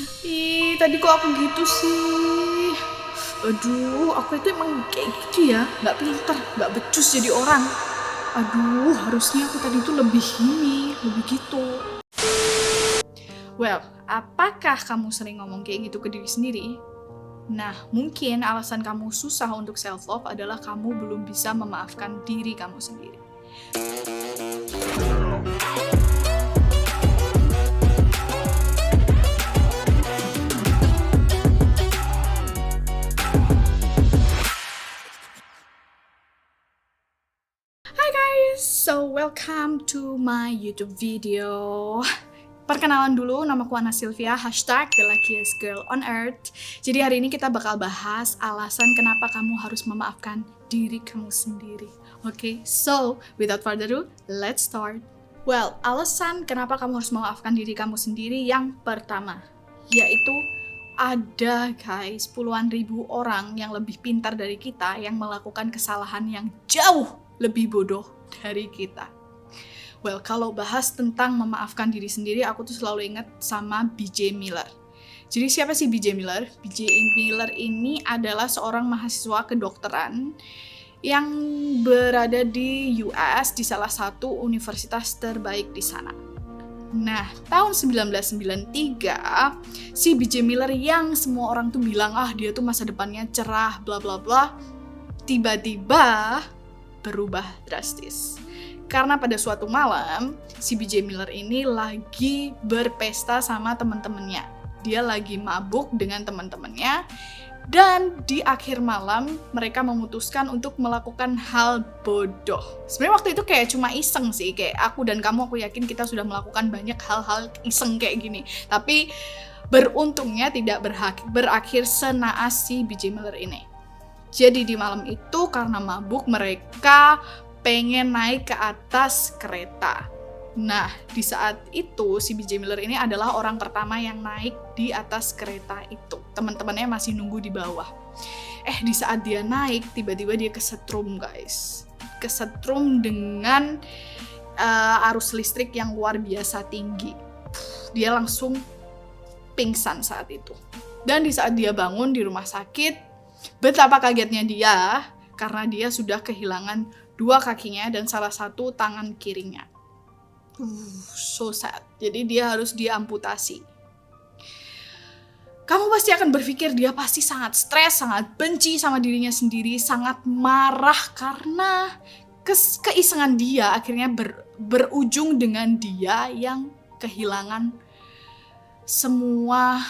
Ih, tadi kok aku gitu sih? Aduh, aku itu emang kayak gitu ya, nggak pinter, nggak becus jadi orang. Aduh, harusnya aku tadi itu lebih gitu. Well, apakah kamu sering ngomong kayak gitu ke diri sendiri? Nah, mungkin alasan kamu susah untuk self-love adalah kamu belum bisa memaafkan diri kamu sendiri. Hi guys, so welcome to my YouTube video. Perkenalan dulu, namaku Ana Sylvia, hashtag the luckiest girl on earth. Jadi hari ini kita bakal bahas alasan kenapa kamu harus memaafkan diri kamu sendiri. Oke, so without further ado, let's start. Well, alasan kenapa kamu harus memaafkan diri kamu sendiri yang pertama, yaitu ada guys, puluhan ribu orang yang lebih pintar dari kita yang melakukan kesalahan yang jauh lebih bodoh dari kita. Well, kalau bahas tentang memaafkan diri sendiri, aku tuh selalu ingat sama B.J. Miller. Jadi siapa sih B.J. Miller? B.J. Miller ini adalah seorang mahasiswa kedokteran yang berada di US, di salah satu universitas terbaik di sana. Nah, tahun 1993, si B.J. Miller yang semua orang tuh bilang, dia tuh masa depannya cerah, bla bla bla, tiba-tiba berubah drastis. Karena pada suatu malam, si B.J. Miller ini lagi berpesta sama teman-temannya. Dia lagi mabuk dengan teman-temannya, dan di akhir malam mereka memutuskan untuk melakukan hal bodoh. Sebenarnya waktu itu kayak cuma iseng sih, kayak aku dan kamu, aku yakin kita sudah melakukan banyak hal-hal iseng kayak gini. Tapi beruntungnya tidak berakhir senaas si B.J. Miller ini. Jadi di malam itu karena mabuk mereka pengen naik ke atas kereta. Nah, di saat itu si B.J. Miller ini adalah orang pertama yang naik di atas kereta itu. Teman-temannya masih nunggu di bawah. Di saat dia naik, tiba-tiba dia kesetrum, guys. Kesetrum dengan arus listrik yang luar biasa tinggi. Dia langsung pingsan saat itu. Dan di saat dia bangun di rumah sakit, betapa kagetnya dia karena dia sudah kehilangan 2 kakinya dan salah satu tangan kirinya. So sad. Jadi dia harus diamputasi. Kamu pasti akan berpikir dia pasti sangat stres, sangat benci sama dirinya sendiri, sangat marah karena keisengan dia akhirnya berujung dengan dia yang kehilangan semua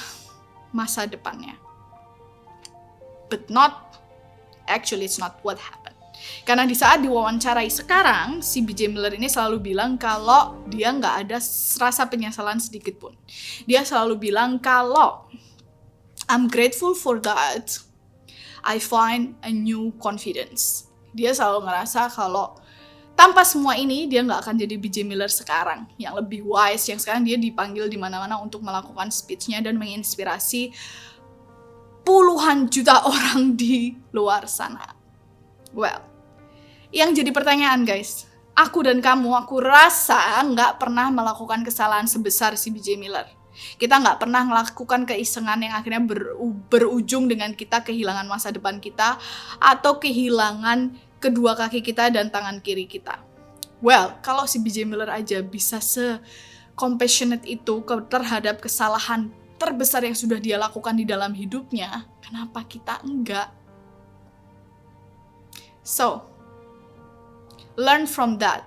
masa depannya. But actually it's not what happened. Karena di saat diwawancarai sekarang, si B.J. Miller ini selalu bilang kalau dia nggak ada rasa penyesalan sedikit pun. Dia selalu bilang kalau I'm grateful for that, I find a new confidence. Dia selalu ngerasa kalau tanpa semua ini dia nggak akan jadi B.J. Miller sekarang, yang lebih wise, yang sekarang dia dipanggil di mana-mana untuk melakukan speech-nya dan menginspirasi puluhan juta orang di luar sana. Well, yang jadi pertanyaan guys, aku dan kamu, aku rasa nggak pernah melakukan kesalahan sebesar si B.J. Miller. Kita nggak pernah melakukan keisengan yang akhirnya berujung dengan kita kehilangan masa depan kita atau kehilangan kedua kaki kita dan tangan kiri kita. Well, kalau si B.J. Miller aja bisa se-compassionate itu terhadap kesalahan terbesar yang sudah dia lakukan di dalam hidupnya, kenapa kita enggak? So, learn from that.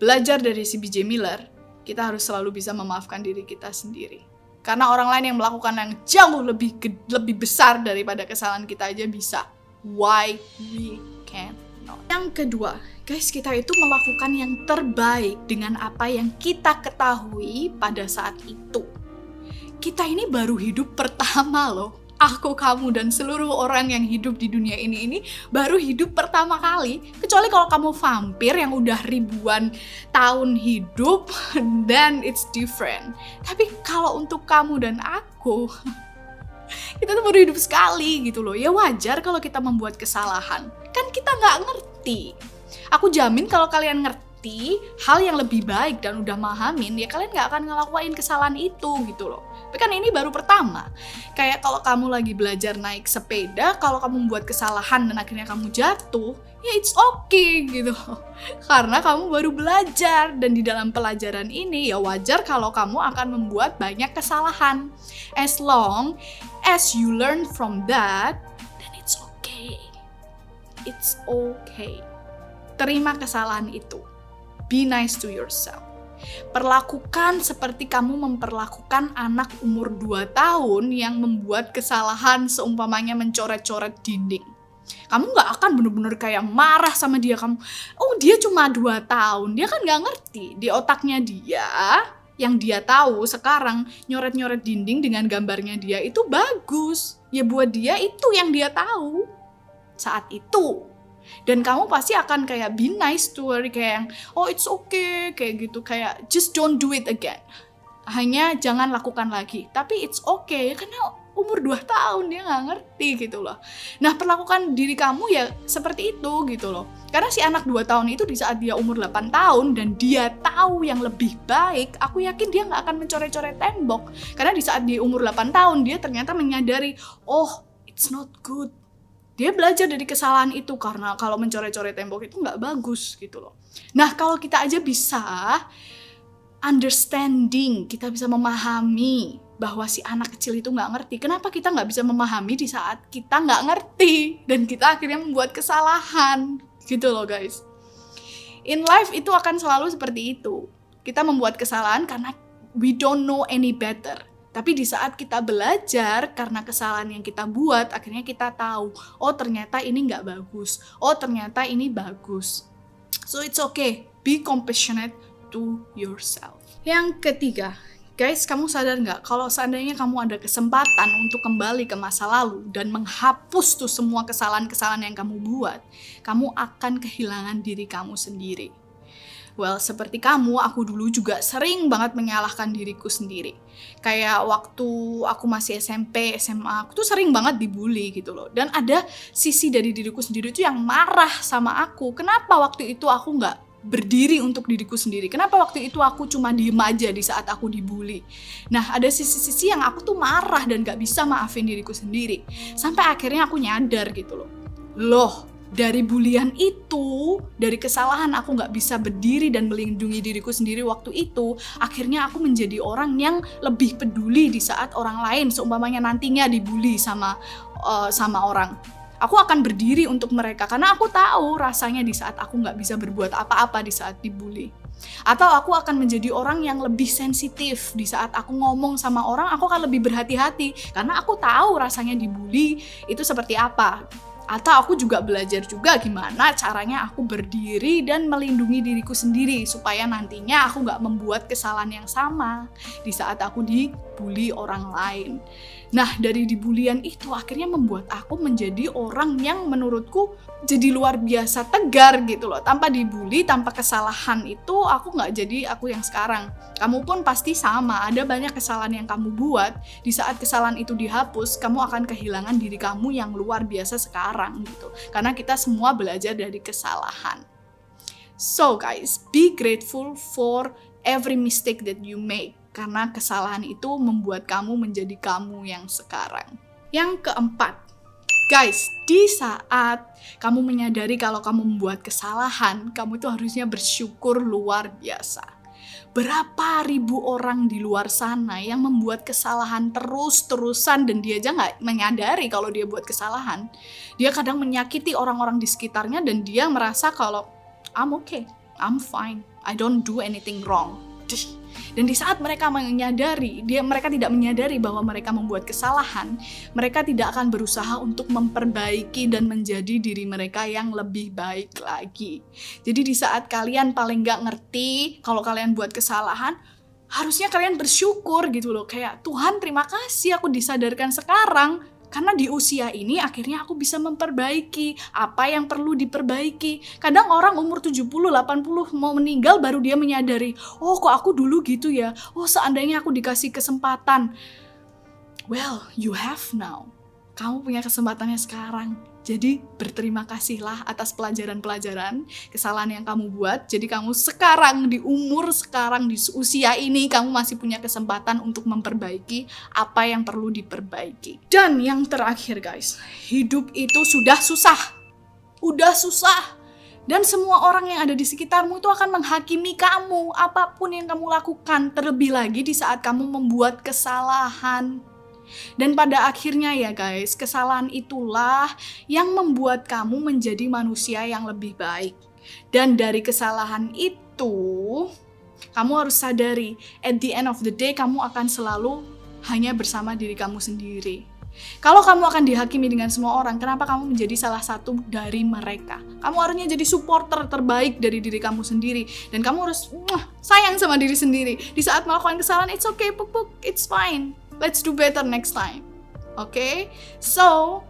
Belajar dari si B.J. Miller, kita harus selalu bisa memaafkan diri kita sendiri. Karena orang lain yang melakukan yang jauh lebih besar daripada kesalahan kita aja bisa. Why we can't not? Yang kedua, guys, kita itu melakukan yang terbaik dengan apa yang kita ketahui pada saat itu. Kita ini baru hidup pertama loh. Aku, kamu, dan seluruh orang yang hidup di dunia ini baru hidup pertama kali. Kecuali kalau kamu vampir yang udah ribuan tahun hidup, then it's different. Tapi kalau untuk kamu dan aku, kita tuh baru hidup sekali gitu loh. Ya wajar kalau kita membuat kesalahan. Kan kita nggak ngerti. Aku jamin kalau kalian ngerti hal yang lebih baik dan udah mahamin, ya kalian nggak akan ngelakuin kesalahan itu gitu loh. Tapi kan ini baru pertama. Kayak kalau kamu lagi belajar naik sepeda, kalau kamu membuat kesalahan dan akhirnya kamu jatuh, ya it's okay gitu. Karena kamu baru belajar, dan di dalam pelajaran ini ya wajar kalau kamu akan membuat banyak kesalahan. As long as you learn from that, then it's okay. It's okay. Terima kesalahan itu. Be nice to yourself. Perlakukan seperti kamu memperlakukan anak umur 2 tahun yang membuat kesalahan seumpamanya mencoret-coret dinding. Kamu gak akan bener-bener kayak marah sama dia. Dia cuma 2 tahun, dia kan gak ngerti. Di otaknya dia, yang dia tahu sekarang nyoret-nyoret dinding dengan gambarnya dia itu bagus. Ya buat dia itu yang dia tahu saat itu. Dan kamu pasti akan kayak be nice to her, kayak it's okay, kayak gitu, kayak just don't do it again. Hanya jangan lakukan lagi. Tapi it's okay, karena umur 2 tahun dia nggak ngerti gitu loh. Nah, perlakukan diri kamu ya seperti itu gitu loh. Karena si anak 2 tahun itu di saat dia umur 8 tahun dan dia tahu yang lebih baik, aku yakin dia nggak akan mencoret-coret tembok. Karena di saat dia umur 8 tahun, dia ternyata menyadari, it's not good. Dia belajar dari kesalahan itu, karena kalau mencoret-coret tembok itu nggak bagus gitu loh. Nah, kalau kita aja bisa understanding, kita bisa memahami bahwa si anak kecil itu nggak ngerti. Kenapa kita nggak bisa memahami di saat kita nggak ngerti dan kita akhirnya membuat kesalahan gitu loh guys. In life itu akan selalu seperti itu. Kita membuat kesalahan karena we don't know any better. Tapi di saat kita belajar karena kesalahan yang kita buat, akhirnya kita tahu, ternyata ini nggak bagus. Ternyata ini bagus. So it's okay. Be compassionate to yourself. Yang ketiga, guys, kamu sadar nggak kalau seandainya kamu ada kesempatan untuk kembali ke masa lalu dan menghapus tuh semua kesalahan-kesalahan yang kamu buat, kamu akan kehilangan diri kamu sendiri. Well, seperti kamu, aku dulu juga sering banget menyalahkan diriku sendiri. Kayak waktu aku masih SMP, SMA, aku tuh sering banget dibully gitu loh. Dan ada sisi dari diriku sendiri tuh yang marah sama aku. Kenapa waktu itu aku nggak berdiri untuk diriku sendiri? Kenapa waktu itu aku cuma diem aja di saat aku dibully? Nah, ada sisi-sisi yang aku tuh marah dan gak bisa maafin diriku sendiri. Sampai akhirnya aku nyadar gitu loh, dari bulian itu, dari kesalahan aku gak bisa berdiri dan melindungi diriku sendiri waktu itu, akhirnya aku menjadi orang yang lebih peduli di saat orang lain seumpamanya nantinya dibully sama orang. Aku akan berdiri untuk mereka karena aku tahu rasanya di saat aku gak bisa berbuat apa-apa di saat dibully. Atau aku akan menjadi orang yang lebih sensitif di saat aku ngomong sama orang, aku akan lebih berhati-hati karena aku tahu rasanya dibully itu seperti apa. Atau aku juga belajar juga gimana caranya aku berdiri dan melindungi diriku sendiri supaya nantinya aku gak membuat kesalahan yang sama di saat aku dibully orang lain. Nah, dari dibulian itu akhirnya membuat aku menjadi orang yang menurutku jadi luar biasa tegar gitu loh. Tanpa dibully, tanpa kesalahan itu aku gak jadi aku yang sekarang. Kamu pun pasti sama, ada banyak kesalahan yang kamu buat. Di saat kesalahan itu dihapus, kamu akan kehilangan diri kamu yang luar biasa sekarang gitu. Karena kita semua belajar dari kesalahan. So guys, be grateful for every mistake that you make. Karena kesalahan itu membuat kamu menjadi kamu yang sekarang. Yang keempat, guys, di saat kamu menyadari kalau kamu membuat kesalahan, kamu itu harusnya bersyukur luar biasa. Berapa ribu orang di luar sana yang membuat kesalahan terus-terusan dan dia aja gak menyadari kalau dia buat kesalahan. Dia kadang menyakiti orang-orang di sekitarnya dan dia merasa kalau I'm okay, I'm fine, I don't do anything wrong. Dan di saat mereka mereka tidak menyadari bahwa mereka membuat kesalahan, mereka tidak akan berusaha untuk memperbaiki dan menjadi diri mereka yang lebih baik lagi. Jadi di saat kalian paling gak ngerti kalau kalian buat kesalahan, harusnya kalian bersyukur gitu loh. Kayak, Tuhan terima kasih aku disadarkan sekarang. Karena di usia ini akhirnya aku bisa memperbaiki apa yang perlu diperbaiki. Kadang orang umur 70, 80 mau meninggal baru dia menyadari, kok aku dulu gitu ya. Seandainya aku dikasih kesempatan. Well, you have now. Kamu punya kesempatannya sekarang. Jadi berterima kasihlah atas pelajaran-pelajaran, kesalahan yang kamu buat. Jadi kamu sekarang, di umur sekarang, di usia ini, kamu masih punya kesempatan untuk memperbaiki apa yang perlu diperbaiki. Dan yang terakhir guys, hidup itu sudah susah. Udah susah. Dan semua orang yang ada di sekitarmu itu akan menghakimi kamu, apapun yang kamu lakukan. Terlebih lagi di saat kamu membuat kesalahan. Dan pada akhirnya ya guys, kesalahan itulah yang membuat kamu menjadi manusia yang lebih baik. Dan dari kesalahan itu, kamu harus sadari, at the end of the day, kamu akan selalu hanya bersama diri kamu sendiri. Kalau kamu akan dihakimi dengan semua orang, kenapa kamu menjadi salah satu dari mereka? Kamu harusnya jadi supporter terbaik dari diri kamu sendiri. Dan kamu harus sayang sama diri sendiri. Di saat melakukan kesalahan, it's okay, puk, it's fine. Let's do better next time. Okay? So,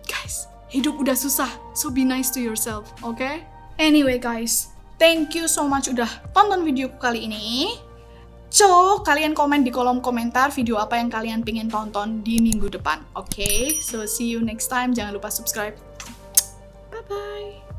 guys, hidup udah susah. So be nice to yourself, okay? Anyway guys, thank you so much udah tonton videoku kali ini. So, kalian komen di kolom komentar video apa yang kalian pengen tonton di minggu depan. Okay? So, see you next time. Jangan lupa subscribe. Bye-bye.